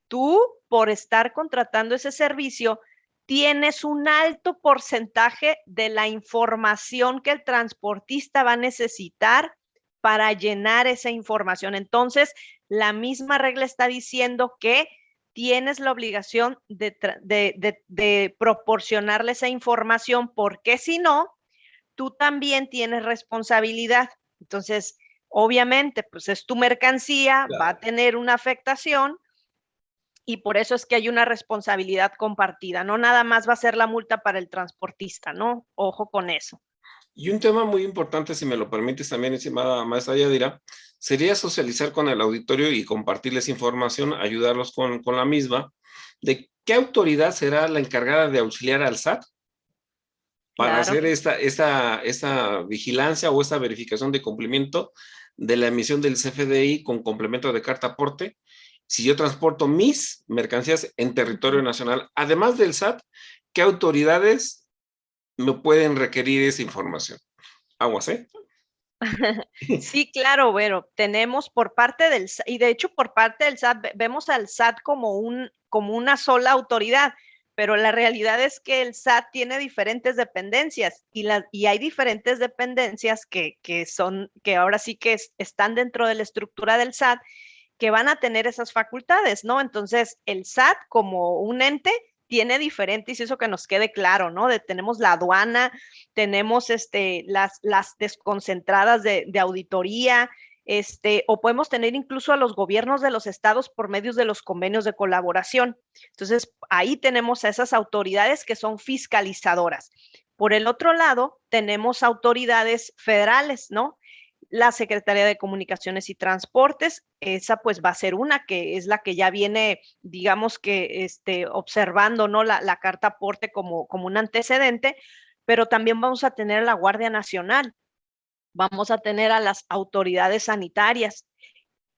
tú por estar contratando ese servicio tienes un alto porcentaje de la información que el transportista va a necesitar para llenar esa información. Entonces, la misma regla está diciendo que tienes la obligación de proporcionarle esa información, porque si no, tú también tienes responsabilidad. Entonces, obviamente, pues es tu mercancía, va a tener una afectación y por eso es que hay una responsabilidad compartida. No nada más va a ser la multa para el transportista, ¿no? Ojo con eso. Y un tema muy importante, si me lo permites también, estimada maestra Yadira, sería socializar con el auditorio y compartirles información, ayudarlos con la misma, de qué autoridad será la encargada de auxiliar al SAT para Claro. hacer esta vigilancia o esta verificación de cumplimiento de la emisión del CFDI con complemento de carta aporte, si yo transporto mis mercancías en territorio nacional, además del SAT, ¿qué autoridades me pueden requerir esa información? Aguas, ¿eh? Sí, claro, bueno, tenemos por parte del SAT, y de hecho por parte del SAT, vemos al SAT como una sola autoridad, pero la realidad es que el SAT tiene diferentes dependencias y hay diferentes dependencias que ahora sí que están dentro de la estructura del SAT que van a tener esas facultades, ¿no? Entonces, el SAT como un ente tiene diferentes, y eso que nos quede claro, ¿no? Tenemos la aduana, tenemos las desconcentradas de auditoría, o podemos tener incluso a los gobiernos de los estados por medio de los convenios de colaboración. Entonces, ahí tenemos a esas autoridades que son fiscalizadoras. Por el otro lado, tenemos autoridades federales, ¿no? La Secretaría de Comunicaciones y Transportes, esa pues va a ser una que es la que ya viene, digamos que observando, ¿no? La carta aporte como un antecedente, pero también vamos a tener la Guardia Nacional, vamos a tener a las autoridades sanitarias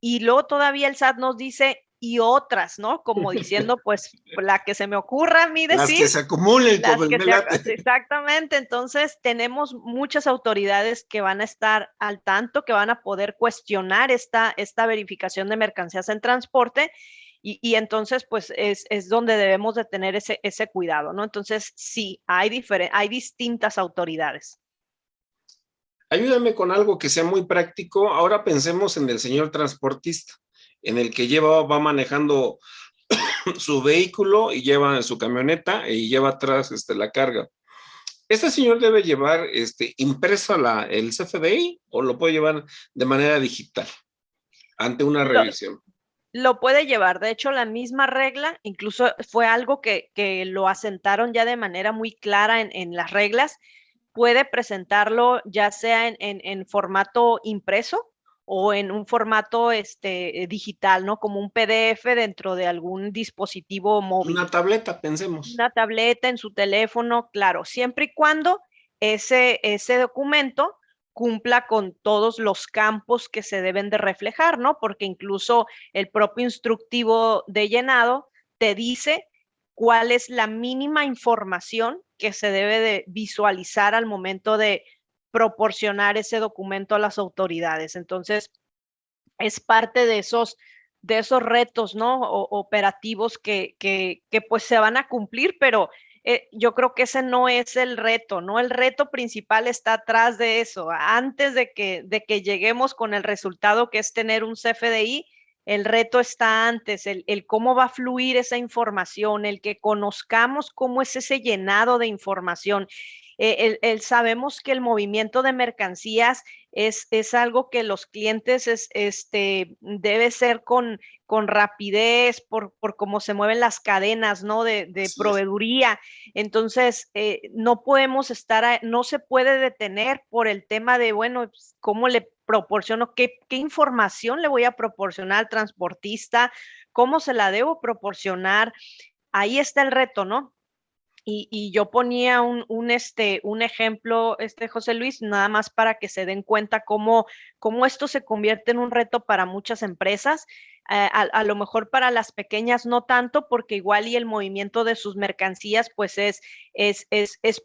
y luego todavía el SAT nos dice y otras, ¿no? Como diciendo, pues la que se me ocurra a mí Las decir. que se acumulen, Las como el que melate. exactamente, entonces tenemos muchas autoridades que van a estar al tanto, que van a poder cuestionar esta verificación de mercancías en transporte y entonces pues es donde debemos de tener ese cuidado, ¿no? Entonces sí, hay distintas autoridades. Ayúdame con algo que sea muy práctico. Ahora pensemos en el señor transportista, en el que va manejando su vehículo y lleva en su camioneta y lleva atrás la carga. ¿Este señor debe llevar impreso el CFDI o lo puede llevar de manera digital ante una Lo, revisión? lo puede llevar, de hecho la misma regla, incluso fue algo que lo asentaron ya de manera muy clara en las reglas, puede presentarlo ya sea en formato impreso o en un formato digital, ¿no? Como un PDF dentro de algún dispositivo móvil. Una tableta, pensemos. Una tableta, en su teléfono, claro, siempre y cuando ese documento cumpla con todos los campos que se deben de reflejar, ¿no? Porque incluso el propio instructivo de llenado te dice cuál es la mínima información que se debe de visualizar al momento de proporcionar ese documento a las autoridades. Entonces, es parte de esos retos, ¿no? Operativos que pues se van a cumplir, pero yo creo que ese no es el reto, ¿no? El reto principal está atrás de eso. Antes de que lleguemos con el resultado que es tener un CFDI, el reto está antes, el cómo va a fluir esa información, el que conozcamos cómo es ese llenado de información. Sabemos que el movimiento de mercancías es algo que los clientes debe ser con rapidez por cómo se mueven las cadenas, ¿no? De proveeduría. Entonces, no podemos no se puede detener por el tema de, bueno, pues, ¿cómo le proporciono? ¿Qué información le voy a proporcionar al transportista? ¿Cómo se la debo proporcionar? Ahí está el reto, ¿no? Y yo ponía un ejemplo, José Luis, nada más para que se den cuenta cómo esto se convierte en un reto para muchas empresas, a lo mejor para las pequeñas no tanto, porque igual y el movimiento de sus mercancías pues es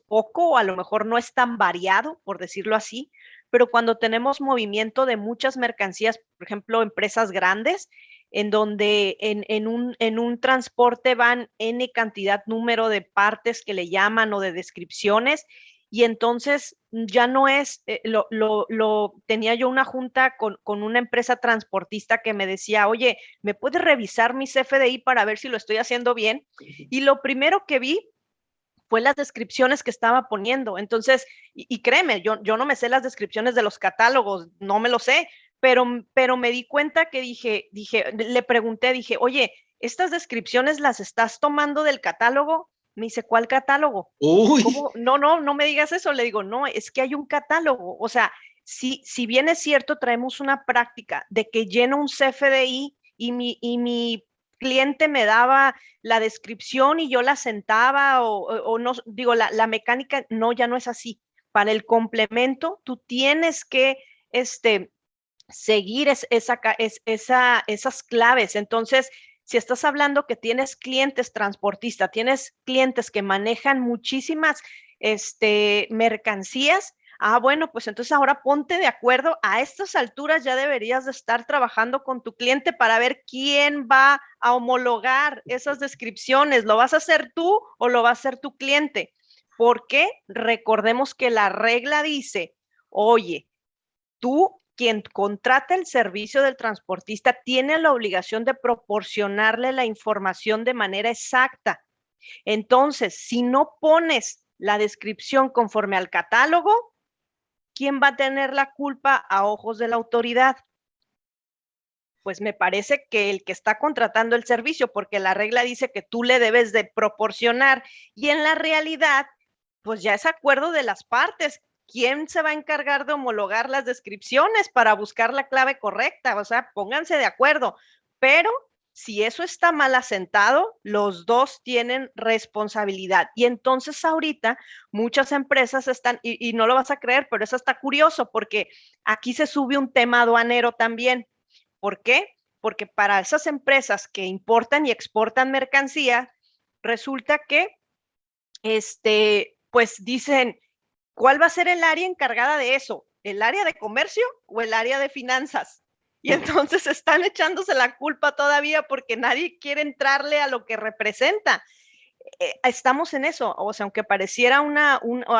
poco, o a lo mejor no es tan variado, por decirlo así, pero cuando tenemos movimiento de muchas mercancías, por ejemplo, empresas grandes, en donde en un transporte van N cantidad número de partes que le llaman o de descripciones y entonces ya no es, tenía yo una junta con una empresa transportista que me decía, oye, ¿me puedes revisar mi CFDI para ver si lo estoy haciendo bien? Y lo primero que vi fue las descripciones que estaba poniendo. Entonces, y créeme, yo no me sé las descripciones de los catálogos, no me lo sé, pero me di cuenta que le pregunté, dije, oye, ¿estas descripciones las estás tomando del catálogo? Me dice, ¿cuál catálogo? Uy, ¿Cómo? No me digas eso. Le digo, no, es que hay un catálogo. O sea, si bien es cierto, traemos una práctica de que lleno un CFDI y mi cliente me daba la descripción y yo la sentaba o no, digo, la mecánica, no, ya no es así. Para el complemento, tú tienes que seguir esas claves. Entonces, si estás hablando que tienes clientes transportistas, tienes clientes que manejan muchísimas mercancías, bueno, pues entonces ahora ponte de acuerdo. A estas alturas ya deberías de estar trabajando con tu cliente para ver quién va a homologar esas descripciones. ¿Lo vas a hacer tú o lo va a hacer tu cliente? Porque recordemos que la regla dice, oye, tú, quien contrata el servicio del transportista, tiene la obligación de proporcionarle la información de manera exacta. Entonces, si no pones la descripción conforme al catálogo, ¿quién va a tener la culpa a ojos de la autoridad? Pues me parece que el que está contratando el servicio, porque la regla dice que tú le debes de proporcionar, y en la realidad, pues ya es acuerdo de las partes. ¿Quién se va a encargar de homologar las descripciones para buscar la clave correcta? O sea, pónganse de acuerdo. Pero si eso está mal asentado, los dos tienen responsabilidad. Y entonces ahorita muchas empresas están, y no lo vas a creer, pero eso está curioso porque aquí se sube un tema aduanero también. ¿Por qué? Porque para esas empresas que importan y exportan mercancía, resulta que, pues dicen, ¿cuál va a ser el área encargada de eso? ¿El área de comercio o el área de finanzas? Y entonces están echándose la culpa todavía porque nadie quiere entrarle a lo que representa. Estamos en eso, o sea, aunque pareciera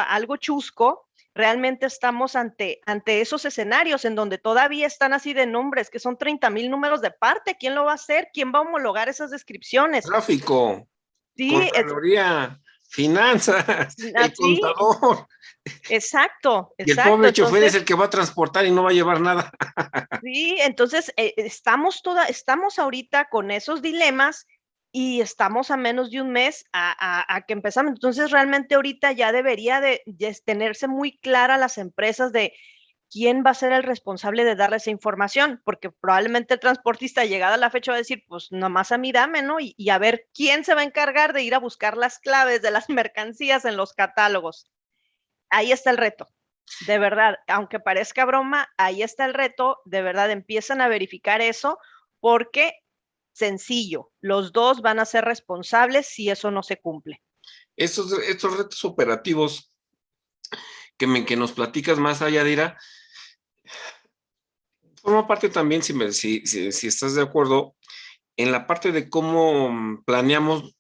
algo chusco, realmente estamos ante esos escenarios en donde todavía están así de nombres, que son 30,000 números de parte. ¿Quién lo va a hacer? ¿Quién va a homologar esas descripciones? tráfico, Sí, Contraloría, finanzas, el así, contador. exacto, Y el exacto. pobre chofer es Entonces, el que va a transportar y no va a llevar nada. sí, entonces estamos ahorita con esos dilemas y estamos a menos de un mes a que empezamos. Entonces, realmente ahorita ya debería de tenerse muy clara las empresas de quién va a ser el responsable de darle esa información, porque probablemente el transportista llegada a la fecha va a decir, pues nomás a mí dame, ¿no? Y a ver quién se va a encargar de ir a buscar las claves de las mercancías en los catálogos. Ahí está el reto. De verdad, aunque parezca broma, ahí está el reto. De verdad, empiezan a verificar eso porque, sencillo, los dos van a ser responsables si eso no se cumple. Estos retos operativos que nos platicas más allá, Dira, forma parte también, si estás de acuerdo, en la parte de cómo planeamos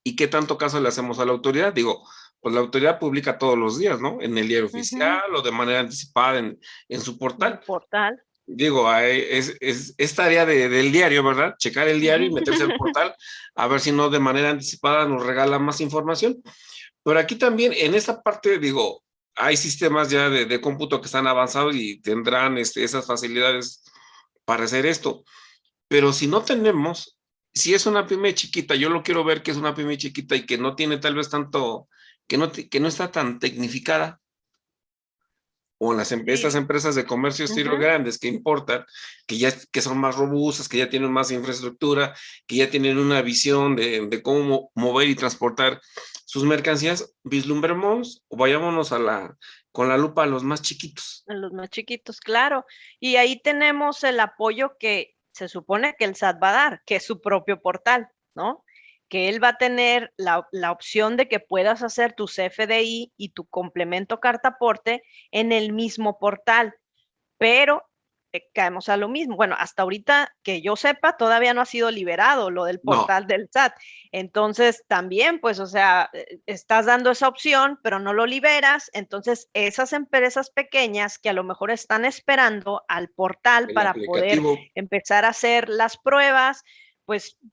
y qué tanto caso le hacemos a la autoridad. Digo, pues la autoridad publica todos los días, ¿no? En el diario Ujú. oficial o de manera anticipada en su En el portal. portal. Digo, es tarea del diario, ¿verdad? Checar el diario y meterse al portal a ver si no de manera anticipada nos regala más información. Pero aquí también, en esta parte, digo, hay sistemas ya de cómputo que están avanzados y tendrán esas facilidades para hacer esto. Pero si no tenemos, si es una pyme chiquita, yo lo quiero ver que es una pyme chiquita y que no tiene tal vez tanto, que no está tan tecnificada, o estas Sí. empresas de comercio estilo Ujú. grandes que importan, que son más robustas, que ya tienen más infraestructura, que ya tienen una visión de cómo mover y transportar sus mercancías, vislumbremos o vayámonos con la lupa a los más chiquitos. En los más chiquitos, claro. Y ahí tenemos el apoyo que se supone que el SAT va a dar, que es su propio portal, ¿no? Que él va a tener la opción de que puedas hacer tu CFDI y tu complemento carta aporte en el mismo portal, pero caemos a lo mismo. Bueno, hasta ahorita que yo sepa, todavía no ha sido liberado lo del portal del SAT. Entonces, también, pues, o sea, estás dando esa opción, pero no lo liberas. Entonces, esas empresas pequeñas que a lo mejor están esperando al portal para poder empezar a hacer las pruebas,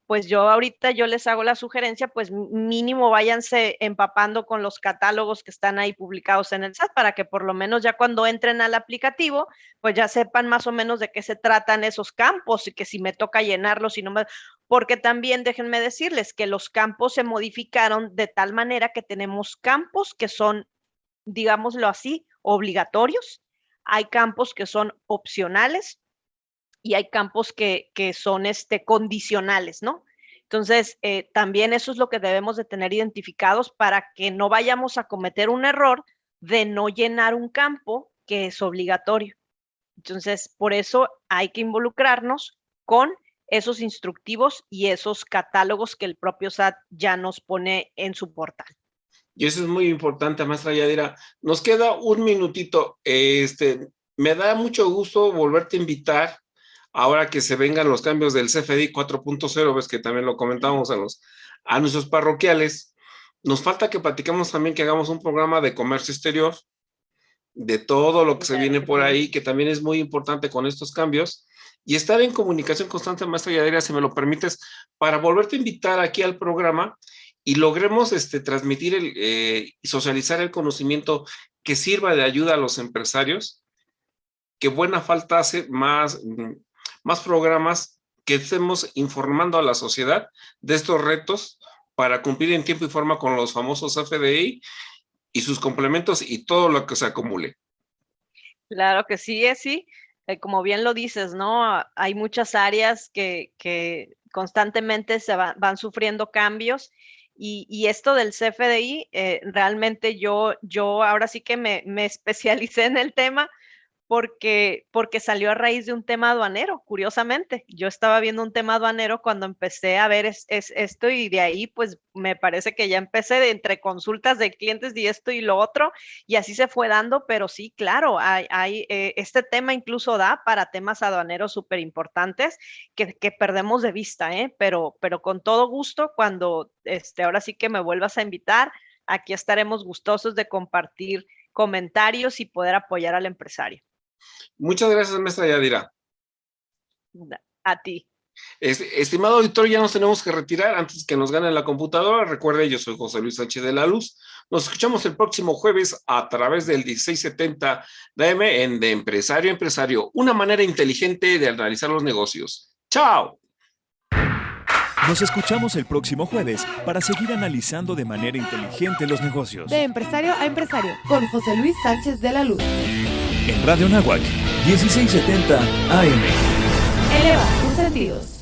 pues yo ahorita yo les hago la sugerencia, pues mínimo váyanse empapando con los catálogos que están ahí publicados en el SAT para que por lo menos ya cuando entren al aplicativo, pues ya sepan más o menos de qué se tratan esos campos y que si me toca llenarlos y no me... Porque también déjenme decirles que los campos se modificaron de tal manera que tenemos campos que son, digámoslo así, obligatorios, hay campos que son opcionales, y hay campos que son condicionales, ¿no? Entonces, también eso es lo que debemos de tener identificados para que no vayamos a cometer un error de no llenar un campo que es obligatorio. Entonces, por eso hay que involucrarnos con esos instructivos y esos catálogos que el propio SAT ya nos pone en su portal. Y eso es muy importante, maestra Yadira. Nos queda un minutito. Me da mucho gusto volverte a invitar ahora que se vengan los cambios del CFDI 4.0, ves que también lo comentábamos a nuestros parroquiales. Nos falta que platiquemos también, que hagamos un programa de comercio exterior, de todo lo que se viene por ahí, que también es muy importante con estos cambios, y estar en comunicación constante, maestra Yadira, si me lo permites, para volverte a invitar aquí al programa y logremos transmitir y socializar el conocimiento que sirva de ayuda a los empresarios, que buena falta hace más programas que estemos informando a la sociedad de estos retos para cumplir en tiempo y forma con los famosos FDI y sus complementos y todo lo que se acumule. Claro que sí, sí. Como bien lo dices, ¿no? Hay muchas áreas que constantemente van sufriendo cambios y esto del CFDI, realmente yo ahora sí que me especialicé en el tema porque salió a raíz de un tema aduanero, curiosamente. Yo estaba viendo un tema aduanero cuando empecé a ver esto y de ahí pues me parece que ya empecé entre consultas de clientes y esto y lo otro y así se fue dando, pero sí, claro, este tema incluso da para temas aduaneros súper importantes que perdemos de vista, pero con todo gusto cuando ahora sí que me vuelvas a invitar, aquí estaremos gustosos de compartir comentarios y poder apoyar al empresario. Muchas gracias, maestra Yadira. A ti. Estimado auditor, ya nos tenemos que retirar antes que nos gane la computadora. Recuerde, yo soy José Luis Sánchez de la Luz. Nos escuchamos el próximo jueves a través del 1670 de AM en De Empresario a Empresario, una manera inteligente de analizar los negocios. ¡Chao! Nos escuchamos el próximo jueves para seguir analizando de manera inteligente los negocios. De Empresario a Empresario, con José Luis Sánchez de la Luz. En Radio Náhuac, 1670 AM. Eleva tus sentidos.